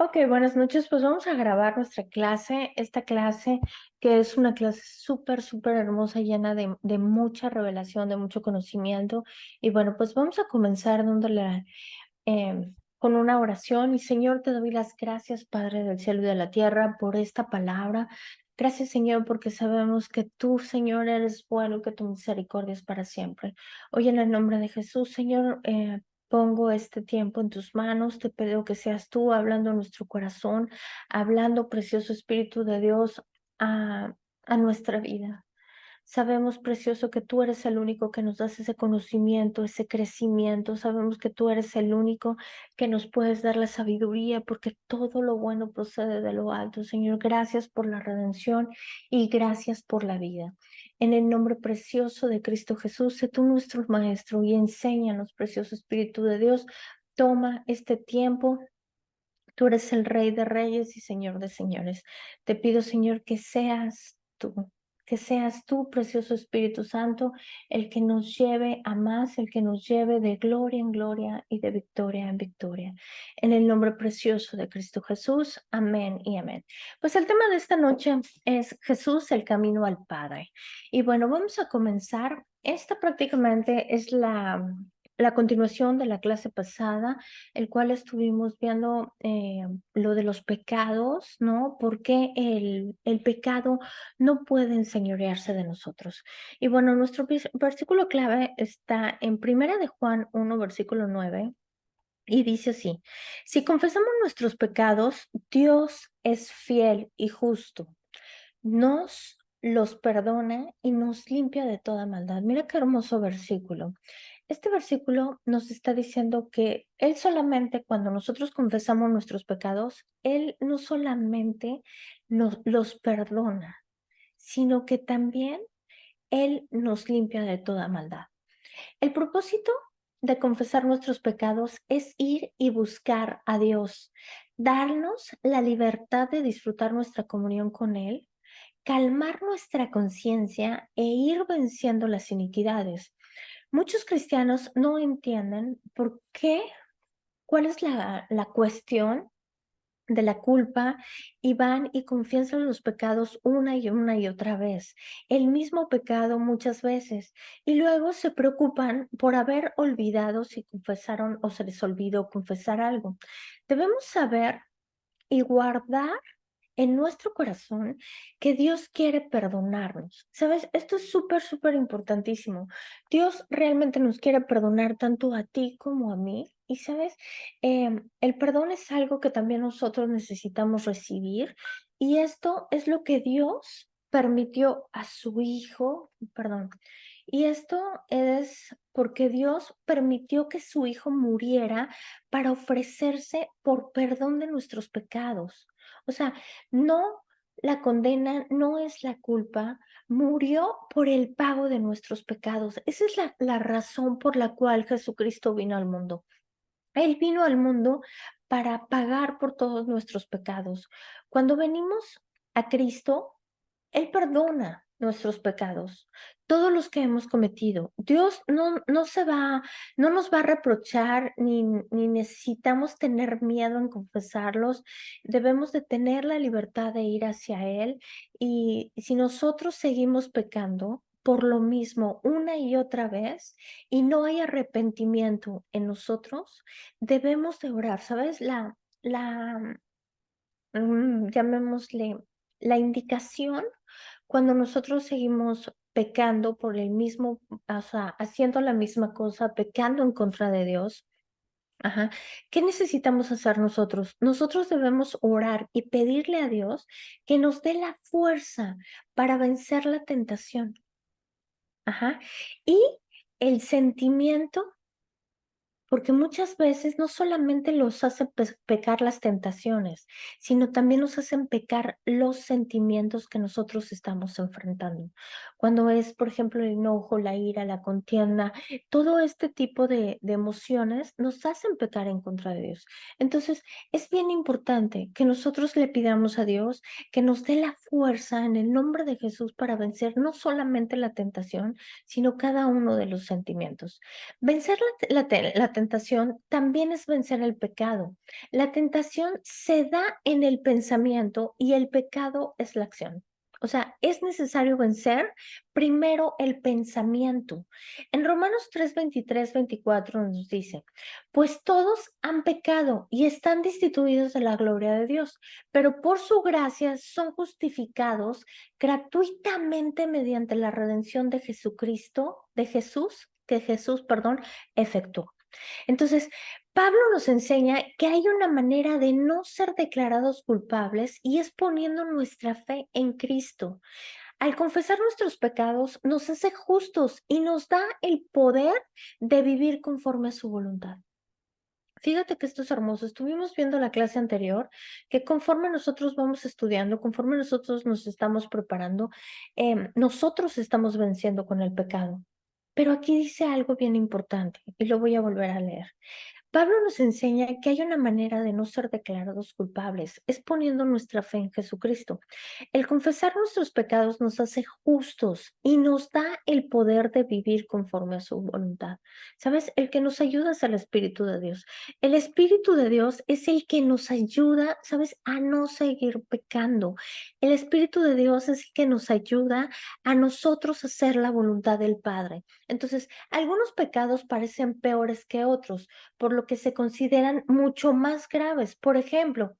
Ok, buenas noches. Pues vamos a grabar nuestra clase, esta clase que es una clase súper, súper hermosa, llena de mucha revelación, de mucho conocimiento. Y bueno, pues vamos a comenzar con una oración. Y Señor, te doy las gracias, Padre del cielo y de la tierra, por esta palabra. Gracias, Señor, porque sabemos que tú, Señor, eres bueno y que tu misericordia es para siempre. Hoy en el nombre de Jesús, Señor, pongo este tiempo en tus manos. Te pido que seas tú hablando en nuestro corazón, hablando, precioso Espíritu de Dios, a nuestra vida. Sabemos, precioso, que tú eres el único que nos das ese conocimiento, ese crecimiento. Sabemos que tú eres el único que nos puedes dar la sabiduría, porque todo lo bueno procede de lo alto. Señor, gracias por la redención y gracias por la vida. En el nombre precioso de Cristo Jesús, sé tú nuestro Maestro y enséñanos, precioso Espíritu de Dios. Toma este tiempo. Tú eres el Rey de Reyes y Señor de Señores. Te pido, Señor, que seas tú, precioso Espíritu Santo, el que nos lleve a más, el que nos lleve de gloria en gloria y de victoria en victoria. En el nombre precioso de Cristo Jesús, amén y amén. Pues el tema de esta noche es Jesús, el camino al Padre. Y bueno, vamos a comenzar. Esta prácticamente es la continuación de la clase pasada, el cual estuvimos viendo lo de los pecados, ¿no? Porque el pecado no puede enseñorearse de nosotros. Y bueno, nuestro versículo clave está en Primera de Juan 1, versículo 9, y dice así: si confesamos nuestros pecados, Dios es fiel y justo, nos los perdona y nos limpia de toda maldad. Mira qué hermoso versículo. Este versículo nos está diciendo que Él solamente, cuando nosotros confesamos nuestros pecados, Él no solamente nos los perdona, sino que también Él nos limpia de toda maldad. El propósito de confesar nuestros pecados es ir y buscar a Dios, darnos la libertad de disfrutar nuestra comunión con Él, calmar nuestra conciencia e ir venciendo las iniquidades. Muchos cristianos no entienden cuál es la cuestión de la culpa, y van y confiesan los pecados una y otra vez, el mismo pecado muchas veces, y luego se preocupan por haber olvidado si confesaron o se les olvidó confesar algo. Debemos saber y guardar en nuestro corazón que Dios quiere perdonarnos. ¿Sabes? Esto es súper, súper importantísimo. Dios realmente nos quiere perdonar tanto a ti como a mí. Y sabes, el perdón es algo que también nosotros necesitamos recibir. Y esto es lo que Dios permitió a su Hijo, perdón. Y esto es porque Dios permitió que su Hijo muriera para ofrecerse por perdón de nuestros pecados. O sea, no, la condena no es la culpa, murió por el pago de nuestros pecados. Esa es la razón por la cual Jesucristo vino al mundo. Él vino al mundo para pagar por todos nuestros pecados. Cuando venimos a Cristo, Él perdona nuestros pecados, todos los que hemos cometido. Dios no nos va a reprochar, ni necesitamos tener miedo en confesarlos. Debemos de tener la libertad de ir hacia Él, y si nosotros seguimos pecando por lo mismo una y otra vez y no hay arrepentimiento en nosotros, debemos de orar. ¿Sabes? Llamémosle la indicación cuando nosotros seguimos pecando por el mismo, o sea, haciendo la misma cosa, pecando en contra de Dios. Ajá. ¿Qué necesitamos hacer nosotros? Nosotros debemos orar y pedirle a Dios que nos dé la fuerza para vencer la tentación. Ajá. Y el sentimiento, porque muchas veces no solamente los hacen pecar las tentaciones, sino también nos hacen pecar los sentimientos que nosotros estamos enfrentando. Cuando es, por ejemplo, el enojo, la ira, la contienda, todo este tipo de emociones nos hacen pecar en contra de Dios. Entonces, es bien importante que nosotros le pidamos a Dios que nos dé la fuerza en el nombre de Jesús para vencer no solamente la tentación, sino cada uno de los sentimientos. Vencer la tentación también es vencer el pecado. La tentación se da en el pensamiento y el pecado es la acción. O sea, es necesario vencer primero el pensamiento. En Romanos 3, 23, 24 nos dice, pues todos han pecado y están destituidos de la gloria de Dios, pero por su gracia son justificados gratuitamente mediante la redención de Jesucristo, perdón, efectuó. Entonces, Pablo nos enseña que hay una manera de no ser declarados culpables y es poniendo nuestra fe en Cristo. Al confesar nuestros pecados, nos hace justos y nos da el poder de vivir conforme a su voluntad. Fíjate que esto es hermoso. Estuvimos viendo la clase anterior que conforme nosotros vamos estudiando, conforme nosotros nos estamos preparando, nosotros estamos venciendo con el pecado. Pero aquí dice algo bien importante y lo voy a volver a leer. Pablo nos enseña que hay una manera de no ser declarados culpables, es poniendo nuestra fe en Jesucristo. El confesar nuestros pecados nos hace justos y nos da el poder de vivir conforme a su voluntad. ¿Sabes? El que nos ayuda es el Espíritu de Dios. El Espíritu de Dios es el que nos ayuda, ¿sabes? A no seguir pecando. El Espíritu de Dios es el que nos ayuda a nosotros hacer la voluntad del Padre. Entonces, algunos pecados parecen peores que otros por lo que se consideran mucho más graves. Por ejemplo,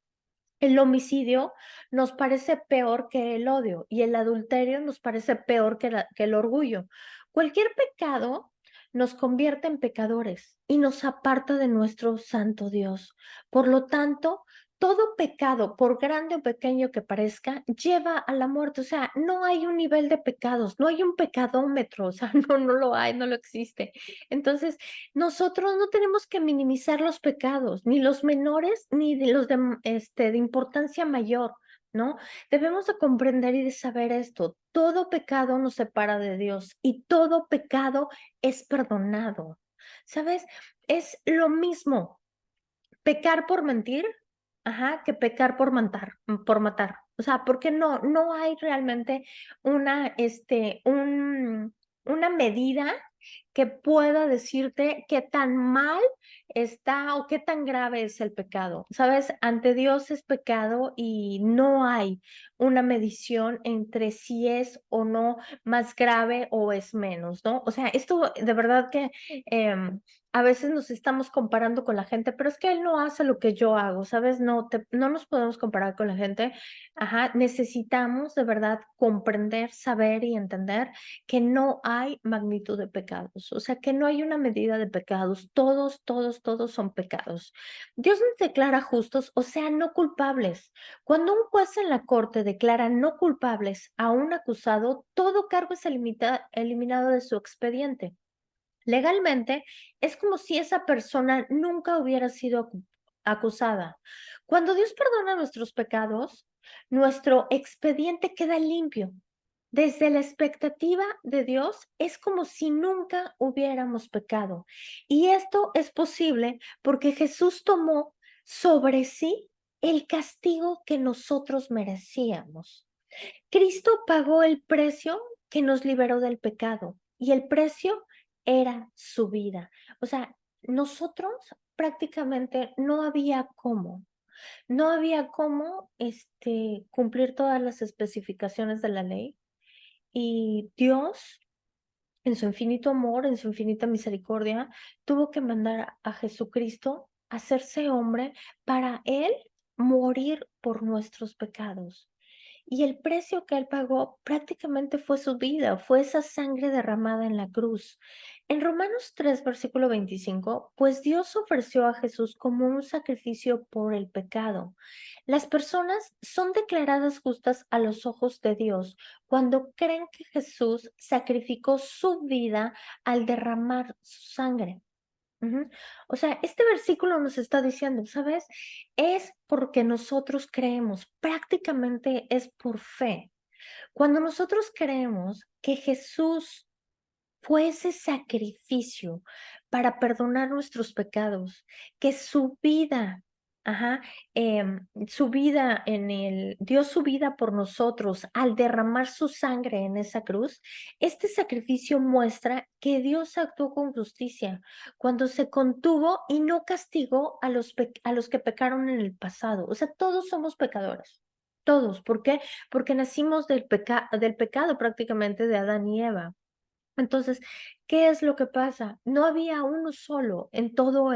el homicidio nos parece peor que el odio y el adulterio nos parece peor que el orgullo. Cualquier pecado nos convierte en pecadores y nos aparta de nuestro santo Dios. Por lo tanto, todo pecado, por grande o pequeño que parezca, lleva a la muerte. O sea, no hay un nivel de pecados, no hay un pecadómetro, o sea, no lo hay, no lo existe. Entonces, nosotros no tenemos que minimizar los pecados, ni los menores, ni de los de importancia mayor, ¿no? Debemos de comprender y de saber esto. Todo pecado nos separa de Dios y todo pecado es perdonado. ¿Sabes? Es lo mismo pecar por mentir, que pecar por matar. O sea, porque no hay realmente una medida que pueda decirte qué tan mal está o qué tan grave es el pecado. Sabes, ante Dios es pecado y no hay una medición entre si es o no más grave o es menos, ¿no? O sea, esto de verdad que a veces nos estamos comparando con la gente, pero es que él no hace lo que yo hago, ¿sabes? No nos podemos comparar con la gente. Necesitamos de verdad comprender, saber y entender que no hay magnitud de pecados, o sea, que no hay una medida de pecados. Todos son pecados. Dios nos declara justos, o sea, no culpables. Cuando un juez en la corte declara no culpables a un acusado, todo cargo es eliminado de su expediente. Legalmente, es como si esa persona nunca hubiera sido acusada. Cuando Dios perdona nuestros pecados, nuestro expediente queda limpio. Desde la expectativa de Dios, es como si nunca hubiéramos pecado. Y esto es posible porque Jesús tomó sobre sí el castigo que nosotros merecíamos. Cristo pagó el precio que nos liberó del pecado y el precio era su vida. O sea, nosotros prácticamente no había cómo cumplir todas las especificaciones de la ley y Dios, en su infinito amor, en su infinita misericordia, tuvo que mandar a Jesucristo a hacerse hombre para Él morir por nuestros pecados. Y el precio que él pagó prácticamente fue su vida, fue esa sangre derramada en la cruz. En Romanos 3, versículo 25, pues Dios ofreció a Jesús como un sacrificio por el pecado. Las personas son declaradas justas a los ojos de Dios cuando creen que Jesús sacrificó su vida al derramar su sangre. Ujú. O sea, este versículo nos está diciendo, ¿sabes? Es porque nosotros creemos, prácticamente es por fe. Cuando nosotros creemos que Jesús fue ese sacrificio para perdonar nuestros pecados, que su vida Ajá, su vida dio su vida por nosotros al derramar su sangre en esa cruz. Este sacrificio muestra que Dios actuó con justicia cuando se contuvo y no castigó a los que pecaron en el pasado. O sea, todos somos pecadores, todos. ¿Por qué? Porque nacimos del pecado prácticamente de Adán y Eva. Entonces, ¿qué es lo que pasa? No había uno solo en todo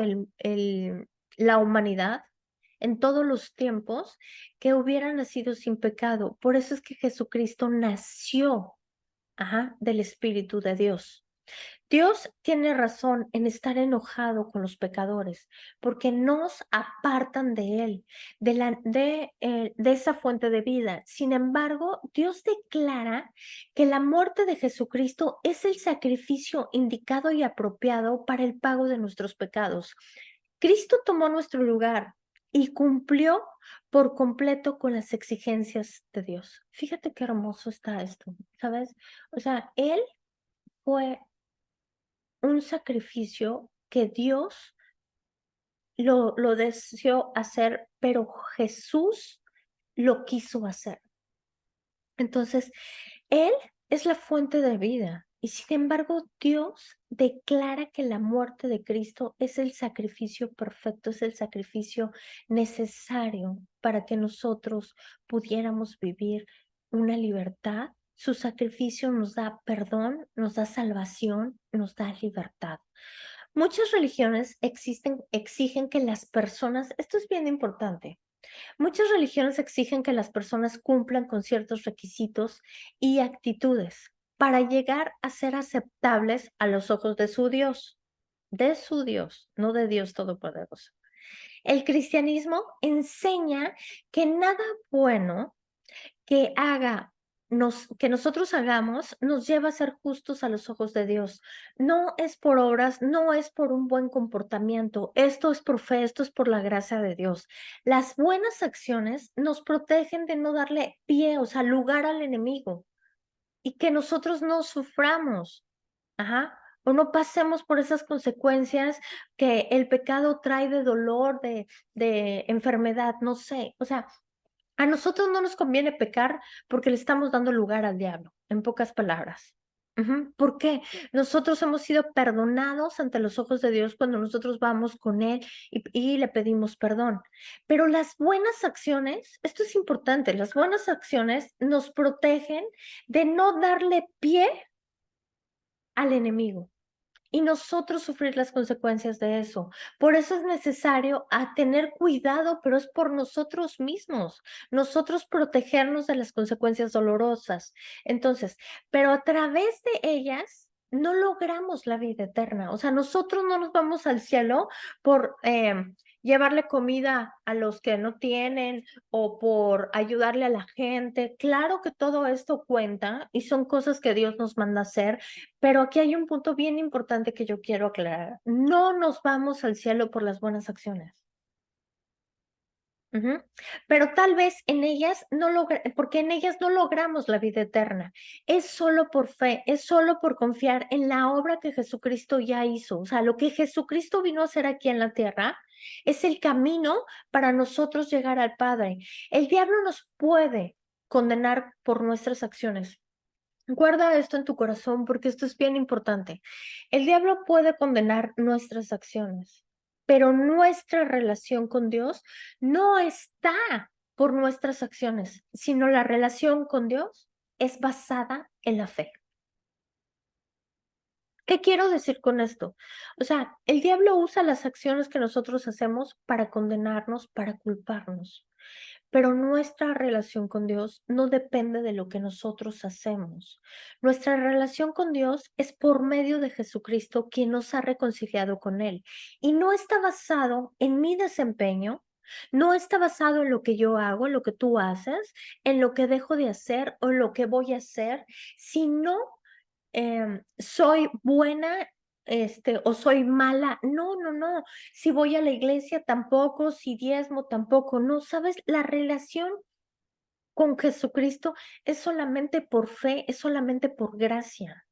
la humanidad, en todos los tiempos, que hubiera nacido sin pecado. Por eso es que Jesucristo nació, del Espíritu de Dios. Dios tiene razón en estar enojado con los pecadores, porque nos apartan de Él, de esa fuente de vida. Sin embargo, Dios declara que la muerte de Jesucristo es el sacrificio indicado y apropiado para el pago de nuestros pecados. Cristo tomó nuestro lugar y cumplió por completo con las exigencias de Dios. Fíjate qué hermoso está esto, ¿sabes? O sea, Él fue un sacrificio que Dios lo deseó hacer, pero Jesús lo quiso hacer. Entonces, Él es la fuente de vida y sin embargo Dios declara que la muerte de Cristo es el sacrificio perfecto, es el sacrificio necesario para que nosotros pudiéramos vivir una libertad. Su sacrificio nos da perdón, nos da salvación, nos da libertad. Muchas religiones exigen que las personas, esto es bien importante, muchas religiones exigen que las personas cumplan con ciertos requisitos y actitudes para llegar a ser aceptables a los ojos de su Dios, no de Dios Todopoderoso. El cristianismo enseña que nada bueno que que nosotros hagamos nos lleva a ser justos a los ojos de Dios. No es por obras, no es por un buen comportamiento. Esto es por fe, esto es por la gracia de Dios. Las buenas acciones nos protegen de no darle pie, o sea, lugar al enemigo y que nosotros no suframos. Ajá. O no pasemos por esas consecuencias que el pecado trae de dolor, de enfermedad, no sé. O sea, a nosotros no nos conviene pecar porque le estamos dando lugar al diablo, en pocas palabras. ¿Por qué? Nosotros hemos sido perdonados ante los ojos de Dios cuando nosotros vamos con Él y le pedimos perdón. Pero las buenas acciones, esto es importante, las buenas acciones nos protegen de no darle pie al enemigo y nosotros sufrir las consecuencias de eso. Por eso es necesario tener cuidado, pero es por nosotros mismos, nosotros protegernos de las consecuencias dolorosas. Entonces, pero a través de ellas no logramos la vida eterna. O sea, nosotros no nos vamos al cielo por llevarle comida a los que no tienen o por ayudarle a la gente. Claro que todo esto cuenta y son cosas que Dios nos manda hacer, pero aquí hay un punto bien importante que yo quiero aclarar. No nos vamos al cielo por las buenas acciones. Ujú. Pero tal vez en ellas porque en ellas no logramos la vida eterna. Es solo por fe, es solo por confiar en la obra que Jesucristo ya hizo. O sea, lo que Jesucristo vino a hacer aquí en la tierra es el camino para nosotros llegar al Padre. El diablo nos puede condenar por nuestras acciones. Guarda esto en tu corazón porque esto es bien importante. El diablo puede condenar nuestras acciones, pero nuestra relación con Dios no está por nuestras acciones, sino la relación con Dios es basada en la fe. ¿Qué quiero decir con esto? O sea, el diablo usa las acciones que nosotros hacemos para condenarnos, para culparnos. Pero nuestra relación con Dios no depende de lo que nosotros hacemos. Nuestra relación con Dios es por medio de Jesucristo, quien nos ha reconciliado con Él. Y no está basado en mi desempeño, no está basado en lo que yo hago, en lo que tú haces, en lo que dejo de hacer o lo que voy a hacer, sino soy buena, o soy mala. No, no, no. Si voy a la iglesia tampoco, si diezmo tampoco. No, sabes, la relación con Jesucristo es solamente por fe, es solamente por gracia.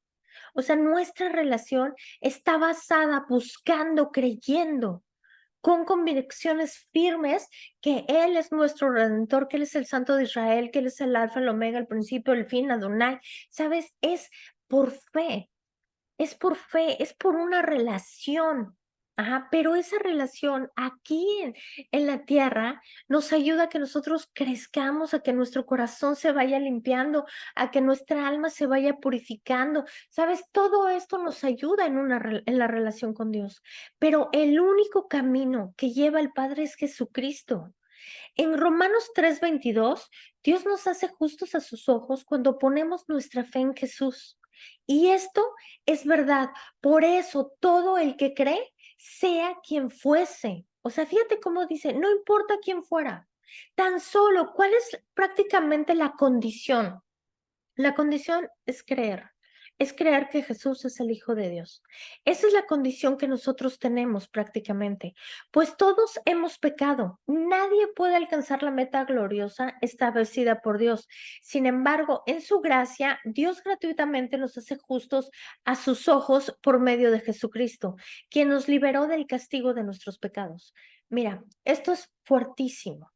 O sea, nuestra relación está basada buscando, creyendo. con convicciones firmes que Él es nuestro Redentor, que Él es el Santo de Israel, que Él es el Alfa, el Omega, el principio, el fin, Adonai. ¿Sabes? Por fe, es por fe, es por una relación. Ajá, pero esa relación aquí en la tierra nos ayuda a que nosotros crezcamos, a que nuestro corazón se vaya limpiando, a que nuestra alma se vaya purificando. ¿Sabes? Todo esto nos ayuda en la relación con Dios. Pero el único camino que lleva al Padre es Jesucristo. En Romanos 3:22, Dios nos hace justos a sus ojos cuando ponemos nuestra fe en Jesús. Y esto es verdad. Por eso todo el que cree, sea quien fuese. O sea, fíjate cómo dice, no importa quién fuera. Tan solo, ¿cuál es prácticamente la condición? La condición es creer que Jesús es el Hijo de Dios. Esa es la condición que nosotros tenemos prácticamente, pues todos hemos pecado. Nadie puede alcanzar la meta gloriosa establecida por Dios. Sin embargo, en su gracia, Dios gratuitamente nos hace justos a sus ojos por medio de Jesucristo, quien nos liberó del castigo de nuestros pecados. Mira, esto es fuertísimo.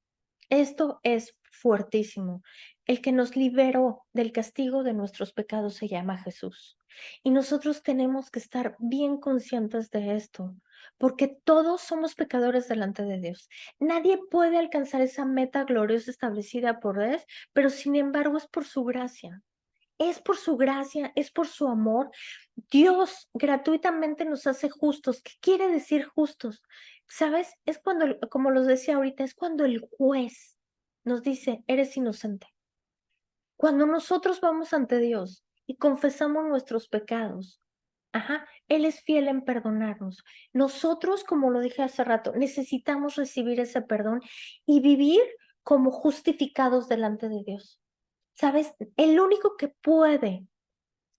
Esto es fuertísimo. El que nos liberó del castigo de nuestros pecados se llama Jesús. Y nosotros tenemos que estar bien conscientes de esto, porque todos somos pecadores delante de Dios. Nadie puede alcanzar esa meta gloriosa establecida por Dios, pero sin embargo es por su gracia. Es por su gracia, es por su amor. Dios gratuitamente nos hace justos. ¿Qué quiere decir justos? ¿Sabes? Es cuando, como los decía ahorita, es cuando el juez nos dice, eres inocente. Cuando nosotros vamos ante Dios y confesamos nuestros pecados, ajá, Él es fiel en perdonarnos. Nosotros, como lo dije hace rato, necesitamos recibir ese perdón y vivir como justificados delante de Dios. ¿Sabes? El único que puede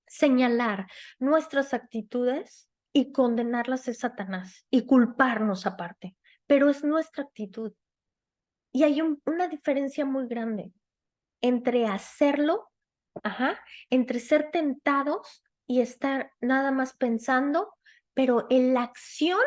señalar nuestras actitudes y condenarlas es Satanás y culparnos aparte, pero es nuestra actitud. Y hay una diferencia muy grande entre hacerlo, ajá, entre ser tentados y estar nada más pensando, pero en la acción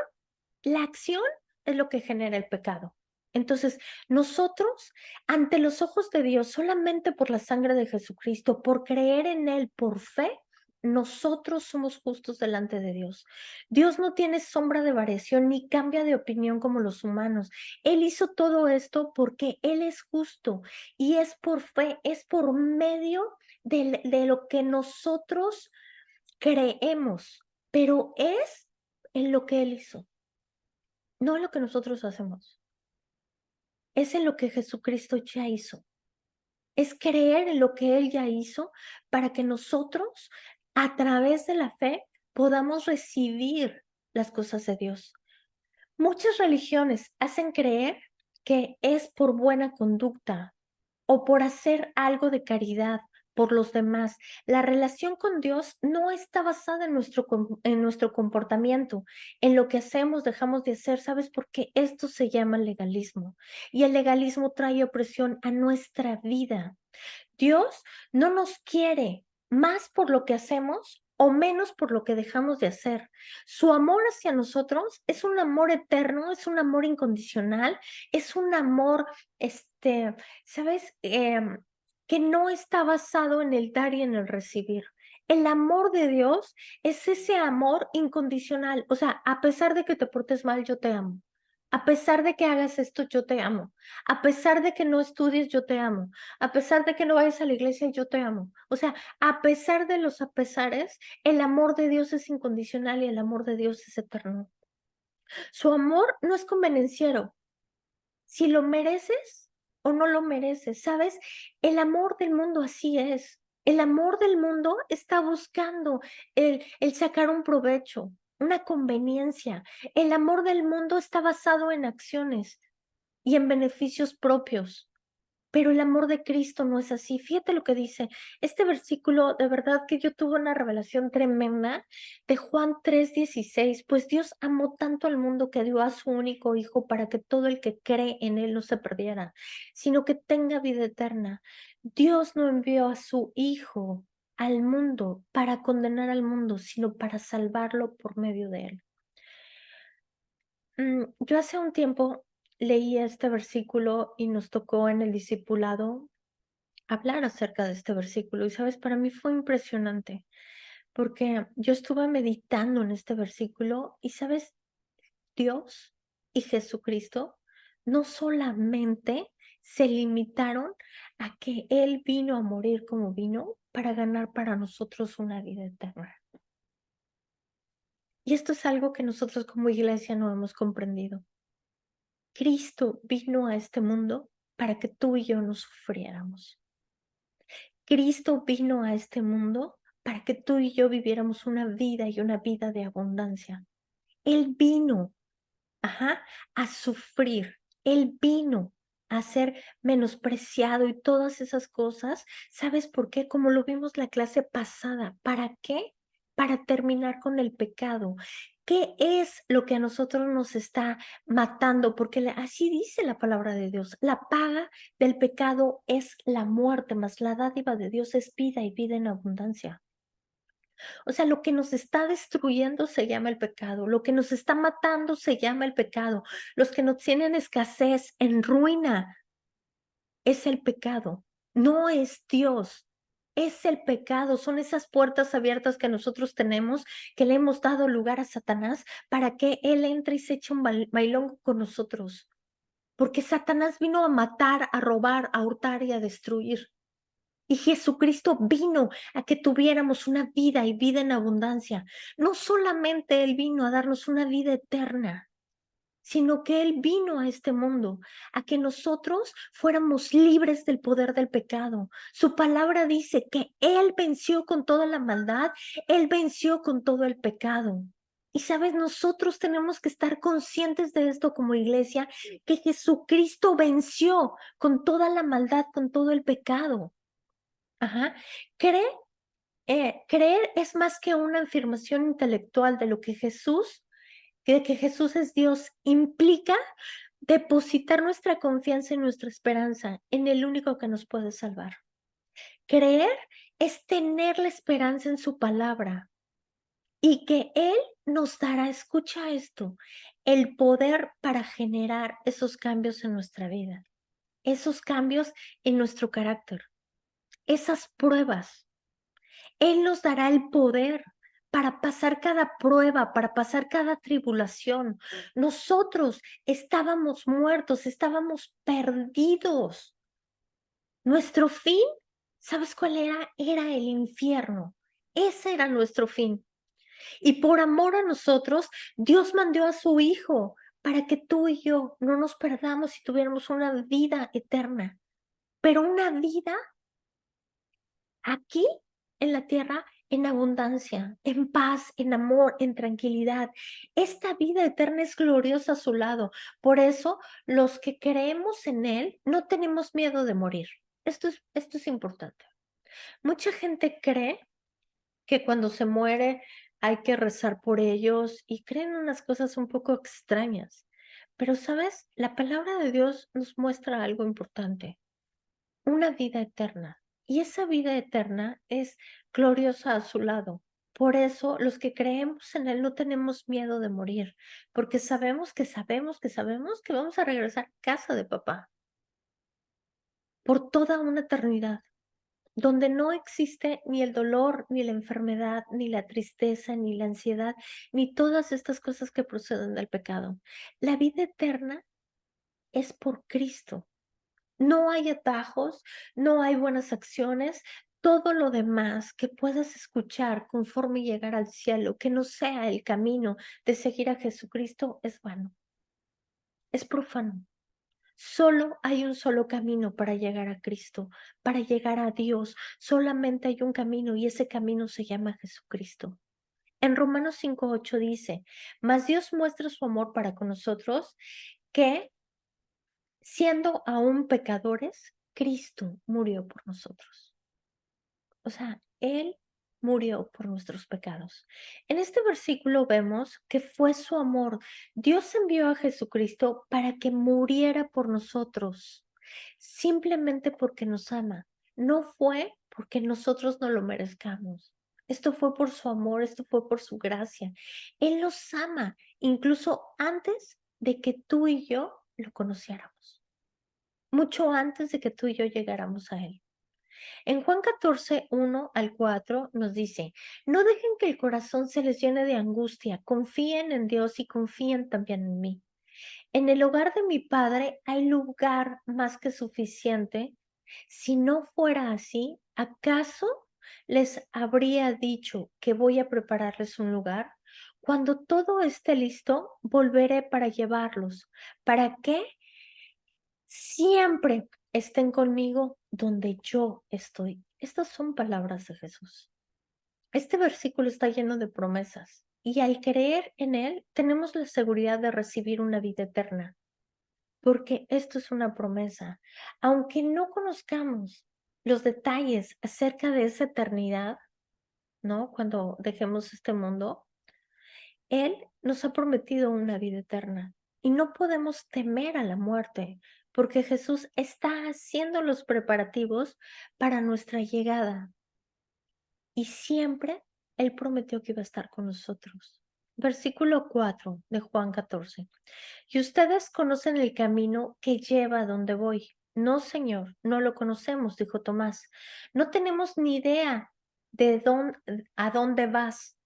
es lo que genera el pecado. Entonces, nosotros, ante los ojos de Dios, solamente por la sangre de Jesucristo, por creer en Él, por fe, nosotros somos justos delante de Dios. Dios no tiene sombra de variación ni cambia de opinión como los humanos. Él hizo todo esto porque Él es justo y es por fe, es por medio de lo que nosotros creemos, pero es en lo que Él hizo, no en lo que nosotros hacemos. Es en lo que Jesucristo ya hizo. Es creer en lo que Él ya hizo para que nosotros, a través de la fe, podamos recibir las cosas de Dios. Muchas religiones hacen creer que es por buena conducta o por hacer algo de caridad por los demás. La relación con Dios no está basada en nuestro comportamiento, en lo que hacemos, dejamos de hacer, ¿sabes? Porque esto se llama legalismo y el legalismo trae opresión a nuestra vida. Dios no nos quiere más por lo que hacemos o menos por lo que dejamos de hacer. Su amor hacia nosotros es un amor eterno, es un amor incondicional, es un amor, ¿sabes? Que no está basado en el dar y en el recibir. El amor de Dios es ese amor incondicional. O sea, a pesar de que te portes mal, yo te amo. A pesar de que hagas esto, yo te amo. A pesar de que no estudies, yo te amo. A pesar de que no vayas a la iglesia, yo te amo. O sea, a pesar de los apesares, el amor de Dios es incondicional y el amor de Dios es eterno. Su amor no es convenenciero. Si lo mereces o no lo mereces, ¿sabes? El amor del mundo así es. El amor del mundo está buscando el sacar un provecho, una conveniencia. El amor del mundo está basado en acciones y en beneficios propios. Pero el amor de Cristo no es así. Fíjate lo que dice. Este versículo, de verdad que yo tuve una revelación tremenda de Juan 3:16, pues Dios amó tanto al mundo que dio a su único Hijo para que todo el que cree en Él no se perdiera, sino que tenga vida eterna. Dios no envió a su Hijo al mundo para condenar al mundo, sino para salvarlo por medio de Él. Yo hace un tiempo leí este versículo y nos tocó en el discipulado hablar acerca de este versículo. Y sabes, para mí fue impresionante porque yo estuve meditando en este versículo y sabes, Dios y Jesucristo no solamente se limitaron a que Él vino a morir como vino para ganar para nosotros una vida eterna. Y esto es algo que nosotros como iglesia no hemos comprendido. Cristo vino a este mundo para que tú y yo no sufriéramos. Cristo vino a este mundo para que tú y yo viviéramos una vida y una vida de abundancia. Él vino, a sufrir. Él vino a ser menospreciado y todas esas cosas. ¿Sabes por qué? Como lo vimos la clase pasada. ¿Para qué? Para terminar con el pecado. ¿Qué es lo que a nosotros nos está matando? Porque así dice la palabra de Dios. La paga del pecado es la muerte, mas la dádiva de Dios es vida y vida en abundancia. O sea, lo que nos está destruyendo se llama el pecado, lo que nos está matando se llama el pecado, los que nos tienen escasez, en ruina, es el pecado, no es Dios. Es el pecado, son esas puertas abiertas que nosotros tenemos, que le hemos dado lugar a Satanás para que él entre y se eche un bailongo con nosotros. Porque Satanás vino a matar, a robar, a hurtar y a destruir. Y Jesucristo vino a que tuviéramos una vida y vida en abundancia. No solamente Él vino a darnos una vida eterna, sino que Él vino a este mundo a que nosotros fuéramos libres del poder del pecado. Su palabra dice que Él venció con toda la maldad, Él venció con todo el pecado. Y sabes, nosotros tenemos que estar conscientes de esto como iglesia, que Jesucristo venció con toda la maldad, con todo el pecado. Ajá. Cree, creer es más que una afirmación intelectual de lo que Jesús es Dios, implica depositar nuestra confianza y nuestra esperanza en el único que nos puede salvar. Creer es tener la esperanza en su palabra y que Él nos dará, escucha esto, el poder para generar esos cambios en nuestra vida, esos cambios en nuestro carácter, esas pruebas. Él nos dará el poder para pasar cada prueba, para pasar cada tribulación. Nosotros estábamos muertos, estábamos perdidos. Nuestro fin, ¿sabes cuál era? Era el infierno. Ese era nuestro fin. Y por amor a nosotros, Dios mandó a su Hijo para que tú y yo no nos perdamos y tuviéramos una vida eterna. Pero una vida aquí en la tierra en abundancia, en paz, en amor, en tranquilidad. Esta vida eterna es gloriosa a su lado. Por eso, los que creemos en Él no tenemos miedo de morir. Esto es importante. Mucha gente cree que cuando se muere hay que rezar por ellos y creen unas cosas un poco extrañas. Pero, ¿sabes? La palabra de Dios nos muestra algo importante, una vida eterna. Y esa vida eterna es gloriosa a su lado. Por eso los que creemos en Él no tenemos miedo de morir, porque sabemos que vamos a regresar a casa de papá por toda una eternidad, donde no existe ni el dolor, ni la enfermedad, ni la tristeza, ni la ansiedad, ni todas estas cosas que proceden del pecado. La vida eterna es por Cristo. No hay atajos, no hay buenas acciones. Todo lo demás que puedas escuchar conforme llegar al cielo, que no sea el camino de seguir a Jesucristo, es vano, es profano. Solo hay un solo camino para llegar a Cristo, para llegar a Dios. Solamente hay un camino y ese camino se llama Jesucristo. En Romanos 5:8 dice, mas Dios muestra su amor para con nosotros, que siendo aún pecadores, Cristo murió por nosotros. O sea, Él murió por nuestros pecados. En este versículo vemos que fue su amor. Dios envió a Jesucristo para que muriera por nosotros, simplemente porque nos ama. No fue porque nosotros no lo merezcamos. Esto fue por su amor, esto fue por su gracia. Él nos ama, incluso antes de que tú y yo lo conociéramos, mucho antes de que tú y yo llegáramos a Él. En Juan 14, 1 al 4 nos dice, no dejen que el corazón se les llene de angustia, confíen en Dios y confíen también en mí. En el hogar de mi padre hay lugar más que suficiente. Si no fuera así, ¿acaso les habría dicho que voy a prepararles un lugar? Cuando todo esté listo, volveré para llevarlos. ¿Para qué? Siempre estén conmigo donde yo estoy. Estas son palabras de Jesús. Este versículo está lleno de promesas y al creer en él tenemos la seguridad de recibir una vida eterna, porque esto es una promesa. Aunque no conozcamos los detalles acerca de esa eternidad, ¿no? Cuando dejemos este mundo, Él nos ha prometido una vida eterna y no podemos temer a la muerte, porque Jesús está haciendo los preparativos para nuestra llegada y siempre Él prometió que iba a estar con nosotros. Versículo 4 de Juan 14. Y ustedes conocen el camino que lleva a donde voy. No, Señor, no lo conocemos, dijo Tomás. No tenemos ni idea de a dónde vas.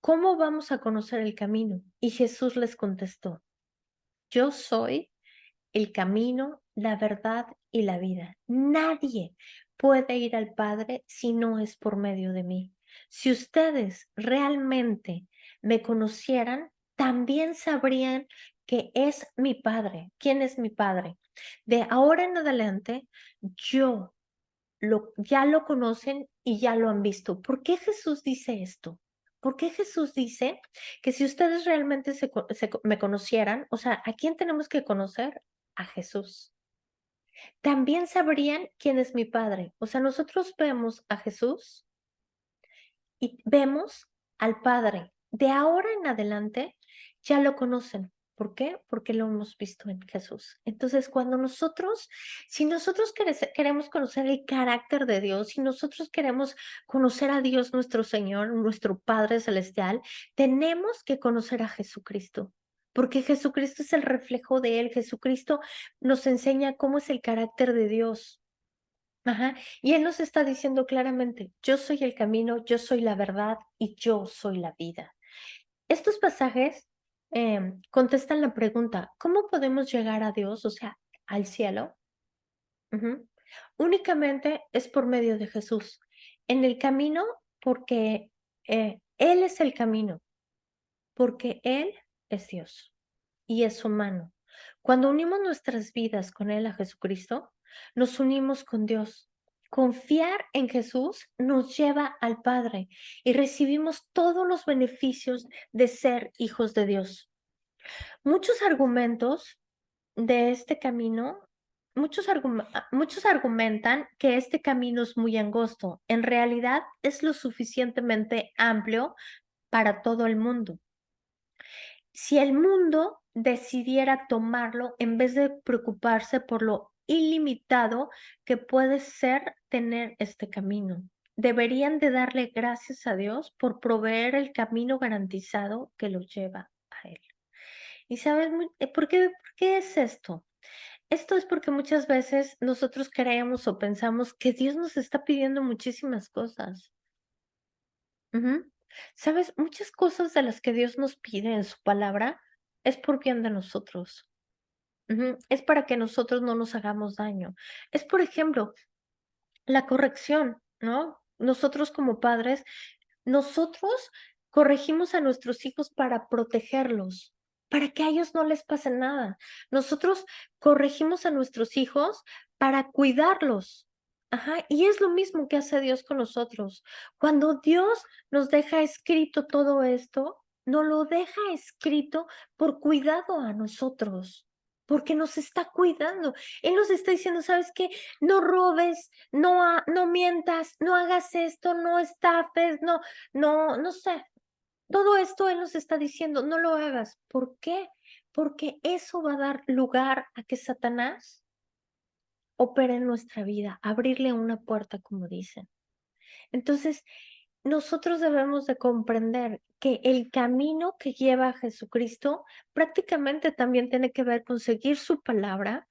¿Cómo vamos a conocer el camino? Y Jesús les contestó, yo soy el camino, la verdad y la vida. Nadie puede ir al Padre si no es por medio de mí. Si ustedes realmente me conocieran, también sabrían que es mi Padre. ¿Quién es mi Padre? De ahora en adelante, yo ya lo conocen y ya lo han visto. ¿Por qué Jesús dice esto? ¿Por qué Jesús dice que si ustedes realmente me conocieran, o sea, ¿a quién tenemos que conocer? A Jesús. También sabrían quién es mi Padre. O sea, nosotros vemos a Jesús y vemos al Padre. De ahora en adelante ya lo conocen. ¿Por qué? Porque lo hemos visto en Jesús. Entonces, si nosotros queremos conocer el carácter de Dios, si nosotros queremos conocer a Dios nuestro Señor, nuestro Padre Celestial, tenemos que conocer a Jesucristo. Porque Jesucristo es el reflejo de Él. Jesucristo nos enseña cómo es el carácter de Dios. Ajá. Y Él nos está diciendo claramente, yo soy el camino, yo soy la verdad y yo soy la vida. Estos pasajes contestan la pregunta, ¿cómo podemos llegar a Dios, o sea, al cielo? Ujú. Únicamente es por medio de Jesús. En el camino, porque Él es el camino, porque Él es Dios y es humano. Cuando unimos nuestras vidas con Él a Jesucristo, nos unimos con Dios. Confiar en Jesús nos lleva al Padre y recibimos todos los beneficios de ser hijos de Dios. Muchos argumentos de este camino, muchos argumentan que este camino es muy angosto. En realidad es lo suficientemente amplio para todo el mundo. Si el mundo decidiera tomarlo en vez de preocuparse por lo ilimitado que puede ser tener este camino, deberían de darle gracias a Dios por proveer el camino garantizado que lo lleva a Él. ¿Y sabes por qué es esto? Esto es porque muchas veces nosotros creemos o pensamos que Dios nos está pidiendo muchísimas cosas. Ujú. ¿Sabes? Muchas cosas de las que Dios nos pide en su palabra es por bien de nosotros. Ujú. Es para que nosotros no nos hagamos daño. Es, por ejemplo, la corrección, ¿no? Nosotros como padres, nosotros corregimos a nuestros hijos para protegerlos, para que a ellos no les pase nada. Nosotros corregimos a nuestros hijos para cuidarlos. Ajá, y es lo mismo que hace Dios con nosotros. Cuando Dios nos deja escrito todo esto, nos lo deja escrito por cuidado a nosotros, porque nos está cuidando. Él nos está diciendo, ¿sabes qué? No robes, no mientas, no hagas esto, no estafes, no sé. Todo esto Él nos está diciendo, no lo hagas. ¿Por qué? Porque eso va a dar lugar a que Satanás opere en nuestra vida, abrirle una puerta, como dicen. Entonces, nosotros debemos de comprender que el camino que lleva a Jesucristo prácticamente también tiene que ver con seguir su palabra,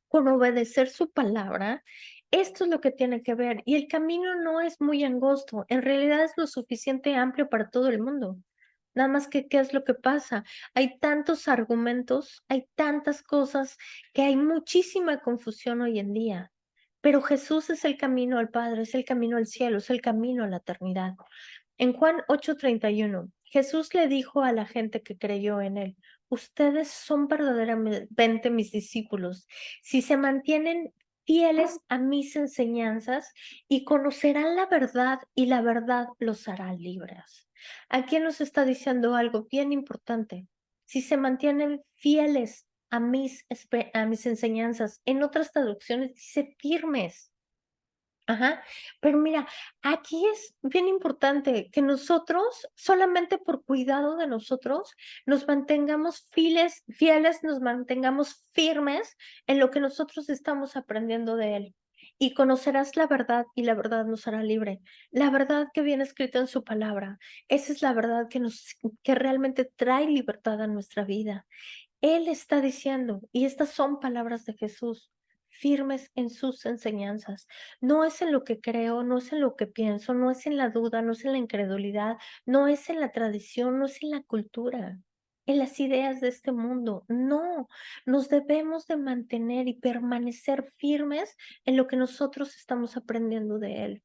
con obedecer su palabra. Esto es lo que tiene que ver. Y el camino no es muy angosto, en realidad es lo suficiente amplio para todo el mundo. Nada más que, ¿qué es lo que pasa? Hay tantos argumentos, hay tantas cosas que hay muchísima confusión hoy en día. Pero Jesús es el camino al Padre, es el camino al cielo, es el camino a la eternidad. En Juan 8:31, Jesús le dijo a la gente que creyó en él, ustedes son verdaderamente mis discípulos si se mantienen fieles a mis enseñanzas y conocerán la verdad y la verdad los hará libres. Aquí nos está diciendo algo bien importante. Si se mantienen fieles a mis enseñanzas, en otras traducciones dice firmes. Ajá, pero mira, aquí es bien importante que nosotros, solamente por cuidado de nosotros, nos mantengamos fieles, nos mantengamos firmes en lo que nosotros estamos aprendiendo de Él. Y conocerás la verdad y la verdad nos hará libre. La verdad que viene escrita en su palabra, esa es la verdad que realmente trae libertad a nuestra vida. Él está diciendo, y estas son palabras de Jesús, firmes en sus enseñanzas. No es en lo que creo, no es en lo que pienso, no es en la duda, no es en la incredulidad, no es en la tradición, no es en la cultura, en las ideas de este mundo. No, nos debemos de mantener y permanecer firmes en lo que nosotros estamos aprendiendo de Él.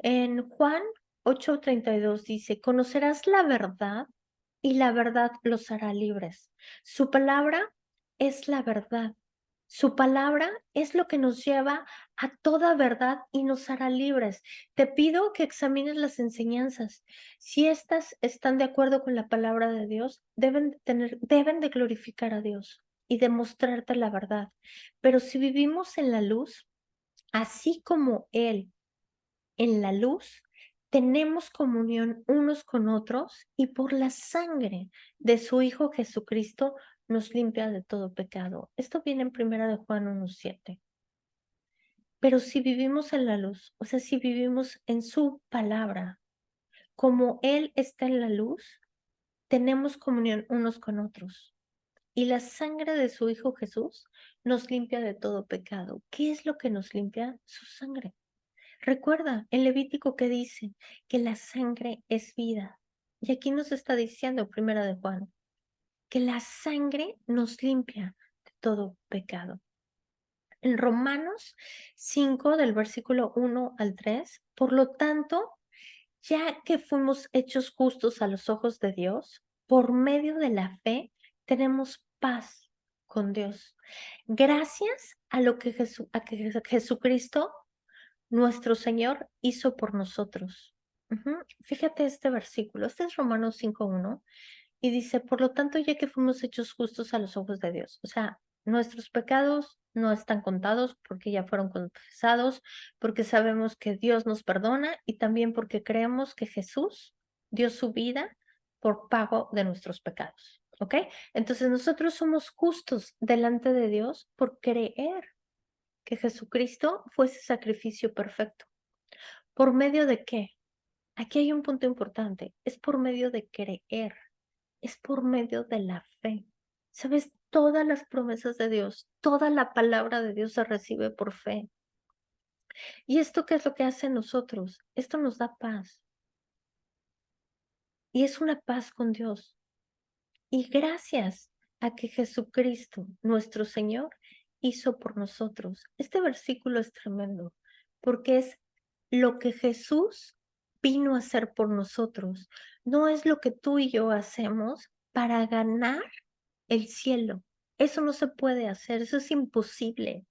En Juan 8:32 dice, conocerás la verdad y la verdad los hará libres. Su palabra es la verdad. Su palabra es lo que nos lleva a toda verdad y nos hará libres. Te pido que examines las enseñanzas. Si estas están de acuerdo con la palabra de Dios, deben de glorificar a Dios y demostrarte la verdad. Pero si vivimos en la luz, así como Él en la luz, tenemos comunión unos con otros y por la sangre de su Hijo Jesucristo nos limpia de todo pecado. Esto viene en Primera de Juan 1:7. Pero si vivimos en la luz, o sea, si vivimos en su palabra, como Él está en la luz, tenemos comunión unos con otros. Y la sangre de su Hijo Jesús nos limpia de todo pecado. ¿Qué es lo que nos limpia? Su sangre. Recuerda el Levítico que dice que la sangre es vida. Y aquí nos está diciendo, Primera de Juan, que la sangre nos limpia de todo pecado. En Romanos 5, del versículo 1 al 3, por lo tanto, ya que fuimos hechos justos a los ojos de Dios, por medio de la fe, tenemos paz con Dios. Gracias a lo que, Jesucristo nuestro Señor hizo por nosotros. Fíjate este versículo, este es Romanos 5:1 y dice, por lo tanto, ya que fuimos hechos justos a los ojos de Dios, o sea, nuestros pecados no están contados porque ya fueron confesados, porque sabemos que Dios nos perdona y también porque creemos que Jesús dio su vida por pago de nuestros pecados, ¿ok? Entonces nosotros somos justos delante de Dios por creer que Jesucristo fue ese sacrificio perfecto. ¿Por medio de qué? Aquí hay un punto importante. Es por medio de creer. Es por medio de la fe. ¿Sabes? Todas las promesas de Dios, toda la palabra de Dios se recibe por fe. ¿Y esto qué es lo que hace en nosotros? Esto nos da paz. Y es una paz con Dios. Y gracias a que Jesucristo, nuestro Señor, hizo por nosotros. Este versículo es tremendo porque es lo que Jesús vino a hacer por nosotros. No es lo que tú y yo hacemos para ganar el cielo. Eso no se puede hacer, eso es imposible.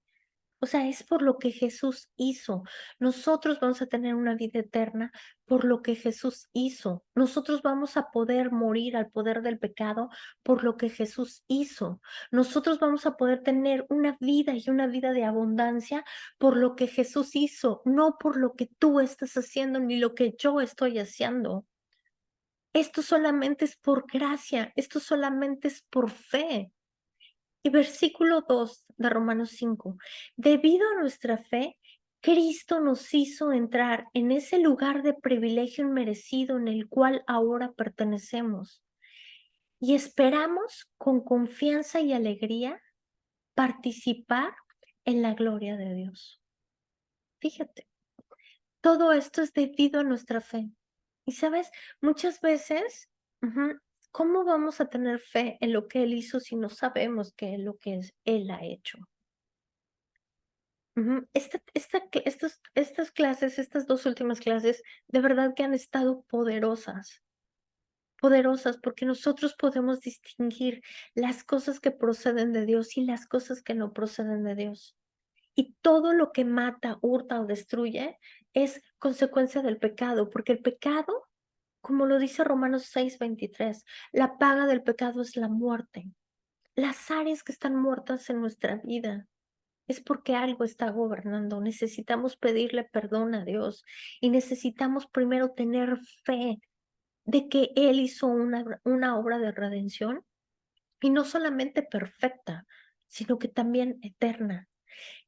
O sea, es por lo que Jesús hizo. Nosotros vamos a tener una vida eterna por lo que Jesús hizo. Nosotros vamos a poder morir al poder del pecado por lo que Jesús hizo. Nosotros vamos a poder tener una vida y una vida de abundancia por lo que Jesús hizo, no por lo que tú estás haciendo ni lo que yo estoy haciendo. Esto solamente es por gracia, esto solamente es por fe. Y versículo 2 de Romanos 5, debido a nuestra fe, Cristo nos hizo entrar en ese lugar de privilegio inmerecido en el cual ahora pertenecemos y esperamos con confianza y alegría participar en la gloria de Dios. Fíjate, todo esto es debido a nuestra fe. Y sabes, muchas veces, ¿cómo vamos a tener fe en lo que Él hizo si no sabemos qué es lo que Él ha hecho? Estas clases, estas dos últimas clases, de verdad que han estado poderosas, poderosas, porque nosotros podemos distinguir las cosas que proceden de Dios y las cosas que no proceden de Dios. Y todo lo que mata, hurta o destruye es consecuencia del pecado, porque el pecado, como lo dice Romanos 6:23, la paga del pecado es la muerte. Las áreas que están muertas en nuestra vida es porque algo está gobernando. Necesitamos pedirle perdón a Dios y necesitamos primero tener fe de que Él hizo una obra de redención y no solamente perfecta, sino que también eterna.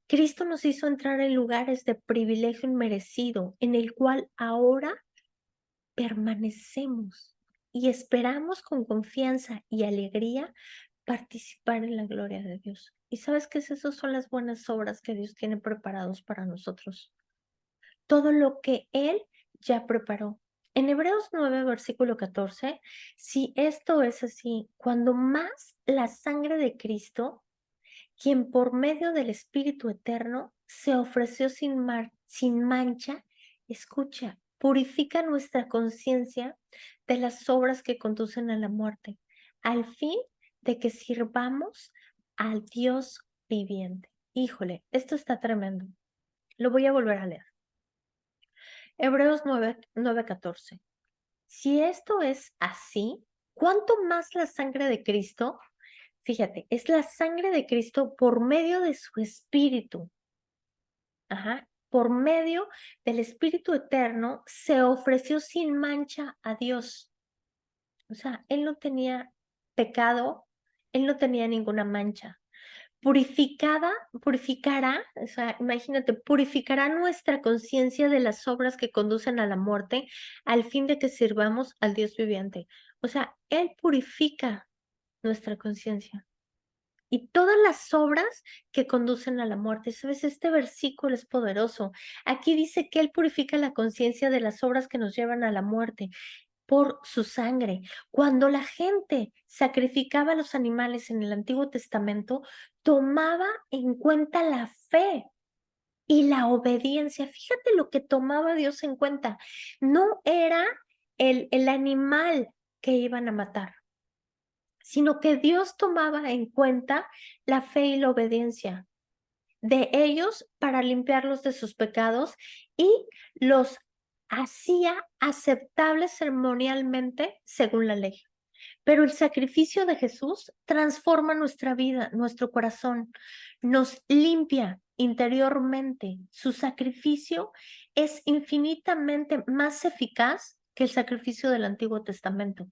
Cristo nos hizo entrar en lugares de privilegio inmerecido, en el cual ahora permanecemos y esperamos con confianza y alegría participar en la gloria de Dios. ¿Y sabes qué es eso? Son las buenas obras que Dios tiene preparados para nosotros. Todo lo que Él ya preparó. En Hebreos 9, versículo 14, si esto es así, cuando más la sangre de Cristo, quien por medio del Espíritu Eterno se ofreció sin mancha, escucha, purifica nuestra conciencia de las obras que conducen a la muerte, al fin de que sirvamos al Dios viviente. Híjole, esto está tremendo. Lo voy a volver a leer. Hebreos 9:14. Si esto es así, ¿cuánto más la sangre de Cristo? Fíjate, es la sangre de Cristo por medio de su Espíritu. Por medio del Espíritu Eterno se ofreció sin mancha a Dios. O sea, Él no tenía pecado, Él no tenía ninguna mancha. Purificará, o sea, imagínate, purificará nuestra conciencia de las obras que conducen a la muerte, al fin de que sirvamos al Dios viviente. O sea, Él purifica nuestra conciencia y todas las obras que conducen a la muerte. ¿Sabes? Este versículo es poderoso. Aquí dice que Él purifica la conciencia de las obras que nos llevan a la muerte por su sangre. Cuando la gente sacrificaba a los animales en el Antiguo Testamento, tomaba en cuenta la fe y la obediencia. Fíjate lo que tomaba Dios en cuenta. No era el animal que iban a matar, sino que Dios tomaba en cuenta la fe y la obediencia de ellos para limpiarlos de sus pecados y los hacía aceptables ceremonialmente según la ley. Pero el sacrificio de Jesús transforma nuestra vida, nuestro corazón, nos limpia interiormente. Su sacrificio es infinitamente más eficaz que el sacrificio del Antiguo Testamento.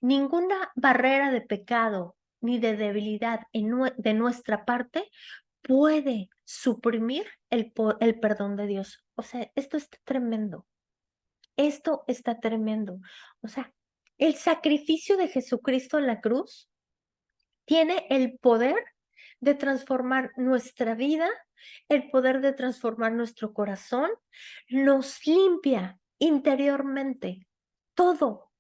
Ninguna barrera de pecado ni de debilidad de nuestra parte puede suprimir el perdón de Dios. O sea, esto está tremendo. Esto está tremendo. O sea, el sacrificio de Jesucristo en la cruz tiene el poder de transformar nuestra vida, el poder de transformar nuestro corazón, nos limpia interiormente. Todo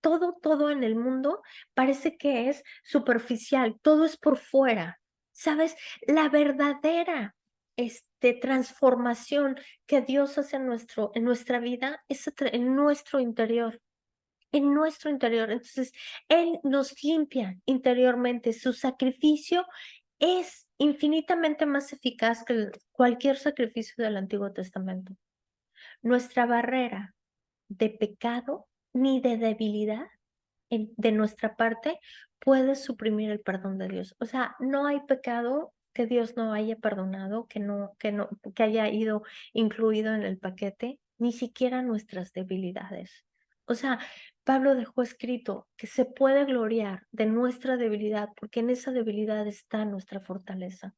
en el mundo parece que es superficial, todo es por fuera. ¿Sabes? La verdadera transformación que Dios hace en nuestra vida es en nuestro interior, en nuestro interior. Entonces, Él nos limpia interiormente. Su sacrificio es infinitamente más eficaz que cualquier sacrificio del Antiguo Testamento. Nuestra barrera de pecado ni de debilidad de nuestra parte puede suprimir el perdón de Dios. O sea, no hay pecado que Dios no haya perdonado, que haya ido incluido en el paquete, ni siquiera nuestras debilidades. O sea, Pablo dejó escrito que se puede gloriar de nuestra debilidad, porque en esa debilidad está nuestra fortaleza.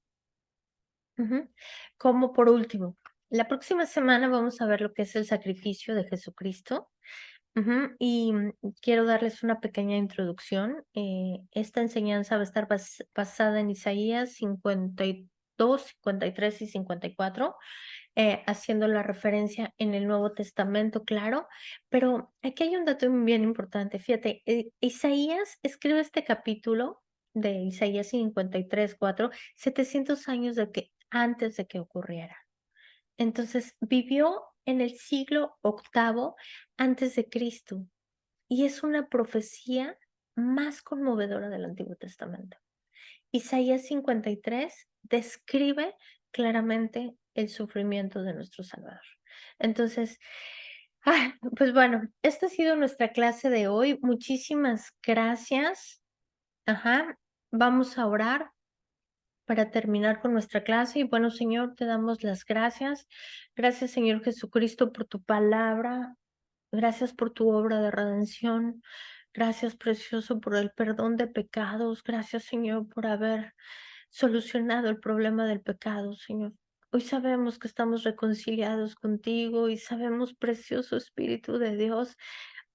Como por último, La próxima semana vamos a ver lo que es el sacrificio de Jesucristo. Ujú, y quiero darles una pequeña introducción. Esta enseñanza va a estar basada en Isaías 52, 53 y 54, haciendo la referencia en el Nuevo Testamento, claro. Pero aquí hay un dato bien importante. Fíjate, Isaías escribe este capítulo de Isaías 53, 4, 700 años antes de que ocurriera. Entonces, vivió en el siglo octavo antes de Cristo y es una profecía más conmovedora del Antiguo Testamento. Isaías 53 describe claramente el sufrimiento de nuestro Salvador. Entonces, pues bueno, esta ha sido nuestra clase de hoy. Muchísimas gracias. Ajá. Vamos a orar para terminar con nuestra clase. Y bueno, Señor, te damos las gracias. Gracias, Señor Jesucristo, por tu palabra. Gracias por tu obra de redención. Gracias, precioso, por el perdón de pecados. Gracias, Señor, por haber solucionado el problema del pecado, Señor. Hoy sabemos que estamos reconciliados contigo y sabemos, precioso Espíritu de Dios,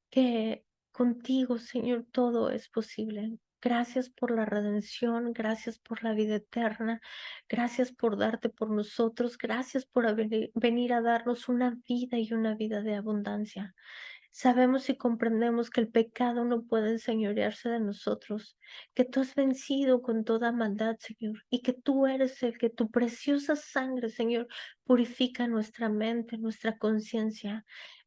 que contigo, Señor, todo es posible. Gracias por la redención, gracias por la vida eterna, gracias por darte por nosotros, gracias por venir a darnos una vida y una vida de abundancia. Sabemos y comprendemos que el pecado no puede enseñorearse de nosotros, que tú has vencido con toda maldad, Señor, y que tú eres el que tu preciosa sangre, Señor, purifica nuestra mente, nuestra conciencia.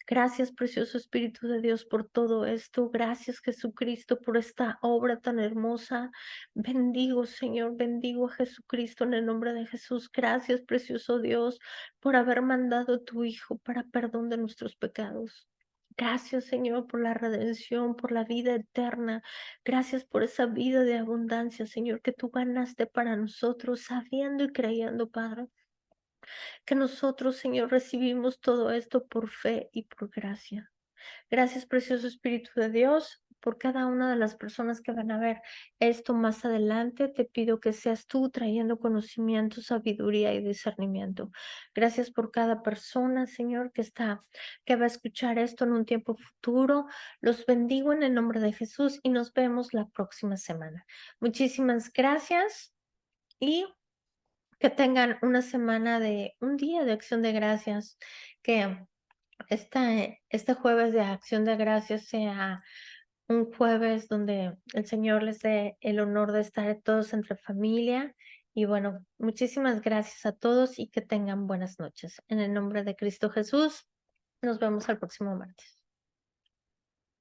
Gracias, precioso Espíritu de Dios, por todo esto. Gracias, Jesucristo, por esta obra tan hermosa. Bendigo, Señor, bendigo a Jesucristo en el nombre de Jesús. Gracias, precioso Dios, por haber mandado a tu Hijo para perdón de nuestros pecados. Gracias, Señor, por la redención, por la vida eterna. Gracias por esa vida de abundancia, Señor, que tú ganaste para nosotros, sabiendo y creyendo, Padre, que nosotros, Señor, recibimos todo esto por fe y por gracia. Gracias, precioso Espíritu de Dios, por cada una de las personas que van a ver esto más adelante. Te pido que seas tú trayendo conocimiento, sabiduría y discernimiento. Gracias por cada persona, Señor, que va a escuchar esto en un tiempo futuro. Los bendigo en el nombre de Jesús y nos vemos la próxima semana. Muchísimas gracias y que tengan una semana un día de acción de gracias, que este jueves de Acción de Gracias sea un jueves donde el Señor les dé el honor de estar todos entre familia. Y bueno, muchísimas gracias a todos y que tengan buenas noches. En el nombre de Cristo Jesús, nos vemos el próximo martes.